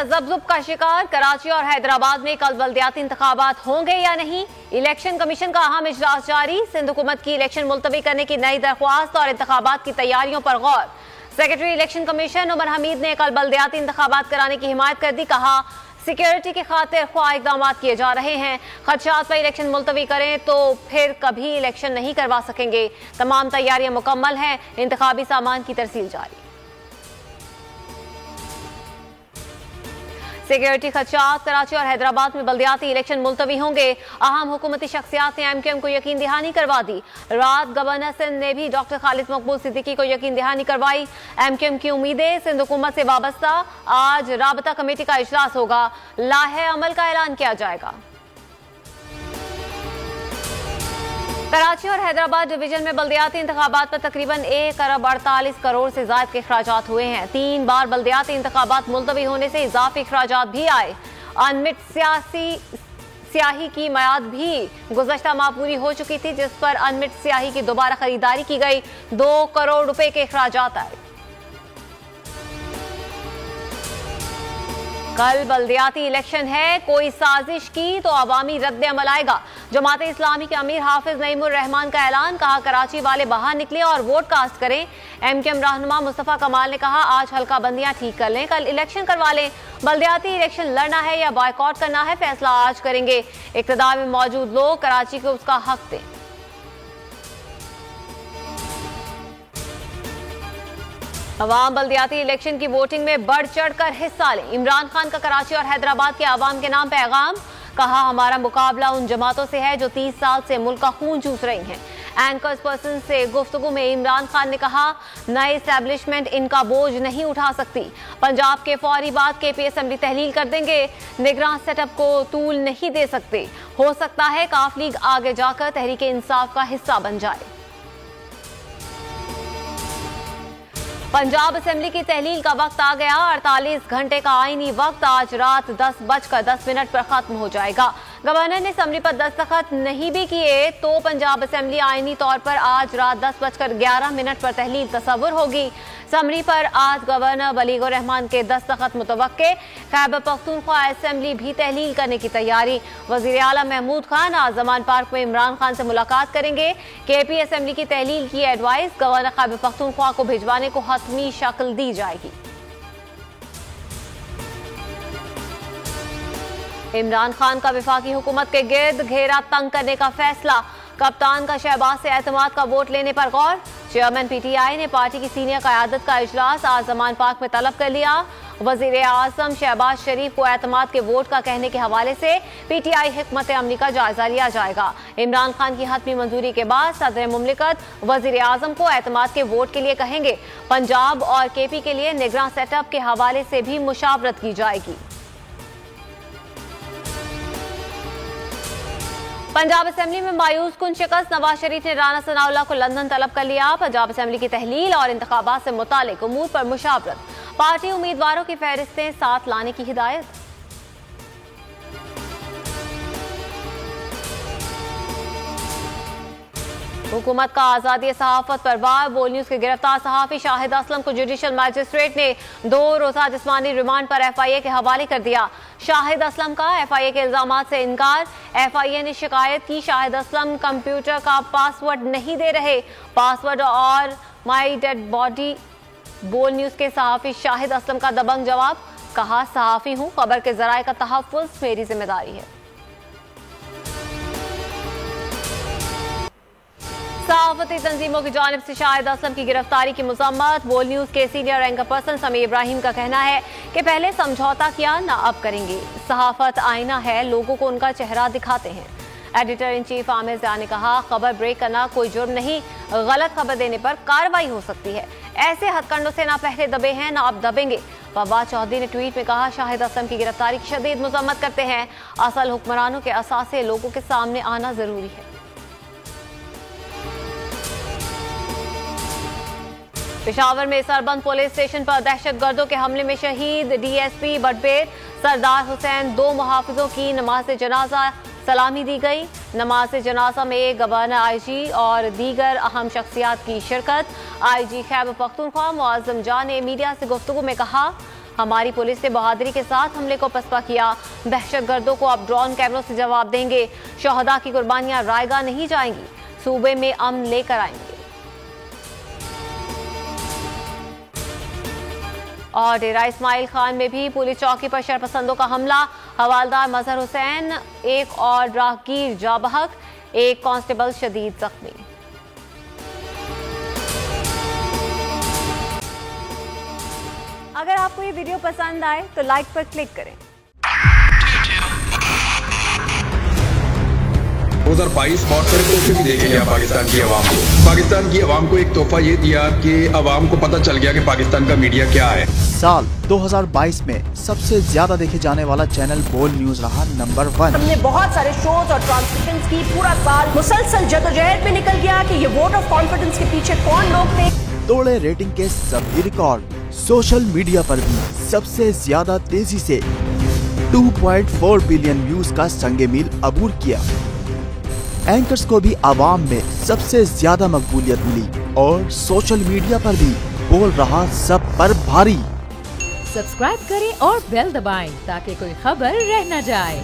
तजब्जुब का शिकार कराची और हैदराबाद में कल बल्दियाती इंतखाबात होंगे या नहीं। इलेक्शन कमीशन का अहम इजलास जारी। सिंध हुकूमत की इलेक्शन मुलतवी करने की नई दरख्वास्त और इंतखाबात की तैयारियों पर गौर। Secretary election commission Umar Hamid ने कल बल्दियाती इंतखाबात कराने की हिमायत कर दी। कहा, सिक्योरिटी की खातिर ख्वाह इकदाम किए जा रहे हैं। खदशात पर इलेक्शन मुलतवी करें तो फिर कभी इलेक्शन नहीं करवा सकेंगे। तमाम तैयारियां मुकम्मल हैं। इंतखाबी सामान की तरसील जारी। सिक्योरिटी खदशात। कराची और हैदराबाद में बल्दियाती इलेक्शन मुलतवी होंगे। अहम हुकूमती शख्सियात ने एमक्यूएम को यकीन दहानी करवा दी। रात गवर्नर सिंध ने भी डॉक्टर खालिद मकबूल सिद्दीकी को यकीन दहानी करवाई। एमक्यूएम की उम्मीदें सिंध हुकूमत से वाबस्ता। आज राबता कमेटी का इजलास होगा। लाहे अमल का ऐलान किया जाएगा। कराची और हैदराबाद डिवीजन में बल्दियाती इंतखाबात पर तकरीबन 1 अरब 48 करोड़ से ज्यादा के अखराजात हुए हैं। 3 बार बल्दियाती इंतखाबात मुलतवी होने से इजाफी अखराजात भी आए। अनमिट स्याही की मयाद भी गुज़श्ता माह पूरी हो चुकी थी, जिस पर अनमिट स्याही की दोबारा खरीदारी की गई। 2 करोड़ रुपए के अखराजात आए। कल बल्दियाती इलेक्शन है, कोई साजिश की तो अवामी रद्द अमल आएगा। जमात इस्लामी के अमीर हाफिज नईमुर रहमान का ऐलान। कहा, कराची वाले बाहर निकले और वोट कास्ट करें। एमक्यूएम रहनुमा मुस्तफा कमाल ने कहा, आज हल्का बंदियां ठीक कर लें, कल इलेक्शन करवा लें। बल्दियाती इलेक्शन लड़ना है या बॉयकॉट करना है, फैसला आज करेंगे। इक्तदार में मौजूद लोग कराची को उसका हक दें। अवाम बल्दियाती इलेक्शन की वोटिंग में बढ़ चढ़ कर हिस्सा लें। इमरान खान का कराची और हैदराबाद के अवाम के नाम पैगाम। कहा, हमारा मुकाबला उन जमातों से है जो 30 साल से मुल्क का खून चूस रही हैं। एंकर्स पर्सन से गुफ्तगू में इमरान खान ने कहा, नए एस्टैब्लिशमेंट इनका बोझ नहीं उठा सकती। पंजाब के फौरी बाद केपी असेंबली तहलील कर देंगे। निगरान सेटअप को तूल नहीं दे सकते। हो सकता है काफ लीग आगे जाकर तहरीक इंसाफ का हिस्सा बन जाए। पंजाब असेंबली की तहलील का वक्त आ गया। 48 घंटे का आईनी वक्त आज रात 10:10 पर खत्म हो जाएगा। गवर्नर ने असेंबली पर दस्तखत नहीं भी किए तो पंजाब असेंबली आईनी तौर पर आज रात 10:11 पर तहलील तस्वुर होगी। असम्बली पर आज गवर्नर बलीगुर रहमान के दस्तखत मुतवक्के। खैबर पख्तूनख्वा असेंबली भी तहलील करने की तैयारी। वजीर आला महमूद खान आज जमान पार्क में इमरान खान से मुलाकात करेंगे। केपी असेंबली की तहलील की एडवाइस। गवर्नर खैबर पख्तूनख्वा को भिजवाने को हतमी शक्ल दी जाएगी। इमरान खान का वफाकी हुकूमत के गिर्द घेरा तंग करने का फैसला। कप्तान का शहबाज से एतमाद का वोट लेने पर गौर। चेयरमैन पीटीआई ने पार्टी की सीनियर क़यादत का इजलास आज जमान पार्क में तलब कर लिया। वजीर आज़म शहबाज शरीफ को एतमाद के वोट का कहने के हवाले से पीटीआई हिकमत अमली का जायजा लिया जाएगा। इमरान खान की हतमी मंजूरी के बाद सदर मुमलिकत वजीर आज़म को एतमाद के वोट के लिए कहेंगे। पंजाब और केपी के लिए निगरान सेटअप के हवाले से भी मुशावरत की जाएगी। पंजाब असेंबली में मायूस कुन शिकस्त। नवाज शरीफ ने राना सनाउल्लाह को लंदन तलब कर लिया। पंजाब असेंबली की तहलील और इंतखाबात से मुतालिक उमूर पर मुशावरत। पार्टी उम्मीदवारों की फहरिस्तें साथ लाने की हिदायत। हुकूमत का आज़ादी सहाफत पर वार। बोल न्यूज के गिरफ्तार सहाफी शाहिद असलम को जुडिशल मजिस्ट्रेट ने 2 रोज़ा जिस्मानी रिमांड पर FIA के हवाले कर दिया। शाहिद असलम का FIA के इल्जामात से इनकार। FIA ने शिकायत की, शाहिद असलम कंप्यूटर का पासवर्ड नहीं दे रहे। पासवर्ड और माई डेड बॉडी। बोल न्यूज के सहाफी शाहिद असलम का दबंग जवाब। कहा, सहाफी हूं, खबर के जराये का तहफ़्फ़ुज़ मेरी जिम्मेदारी है। सहाफती तंजीमों की जानिब से शाहिद असलम की गिरफ्तारी की मज़म्मत। बोल न्यूज के सीनियर एंकर पर्सन समी इब्राहिम का कहना है कि पहले समझौता किया, ना अब करेंगे। सहाफत आईना है, लोगों को उनका चेहरा दिखाते हैं। Editor in chief Aamir Zia ने कहा, खबर ब्रेक करना कोई जुर्म नहीं, गलत खबर देने पर कार्रवाई हो सकती है। ऐसे हथकंडों से ना पहले दबे हैं ना अब दबेंगे। फवाद चौधरी ने ट्वीट में कहा, शाहिद असलम की गिरफ्तारी की शदीद मज़म्मत करते हैं। असल हुक्मरानों के असासे लोगों के सामने आना जरूरी है। पेशावर में सरबंद पुलिस स्टेशन पर दहशतगर्दों के हमले में शहीद DSP बटबेर सरदार हुसैन। 2 मुहाफिजों की नमाज जनाजा सलामी दी गई। नमाज जनाजा में गवर्नर IG और दीगर अहम शख्सियात की शिरकत। IG खैबर पख्तूनख्वा मुअज़्ज़म जान ने मीडिया से गुफ्तगू में कहा, हमारी पुलिस ने बहादुरी के साथ हमले को पसपा किया। दहशतगर्दों को अब ड्रोन कैमरों से जवाब देंगे। शहदा की कुर्बानियां रायगा नहीं जाएंगी, सूबे में अमन लेकर आएंगे। और डेरा इस्माइल खान में भी पुलिस चौकी पर शरपसंदों का हमला। हवालदार मजहर हुसैन, एक और राहगीर जाँ बहक, एक कांस्टेबल शदीद जख्मी। अगर आपको ये वीडियो पसंद आए तो लाइक पर क्लिक करें। 2022 बहुत सारे तोहफे भी देके गया पाकिस्तान की आवाम को। पाकिस्तान की आवाम को एक तोहफा ये दिया कि आवाम को पता चल गया कि पाकिस्तान का मीडिया क्या है। साल 2022 में सबसे ज्यादा देखे जाने वाला चैनल बोल न्यूज रहा नंबर 1। हमने बहुत सारे शोज और ट्रांसमिशंस की। पूरा साल मुसलसल जदोजहद में निकल गया कि ये वोट ऑफ कॉन्फिडेंस के पीछे कौन लोग थे। तोड़े रेटिंग के सभी रिकॉर्ड। सोशल मीडिया पर भी सबसे ज्यादा तेजी से 2.4 बिलियन व्यूज का संगे मील अबूर किया। एंकर्स को भी आवाम में सबसे ज्यादा मकबूलियत मिली और सोशल मीडिया पर भी बोल रहा सब पर भारी। सब्सक्राइब करें और बेल दबाएं ताकि कोई खबर रह न जाए।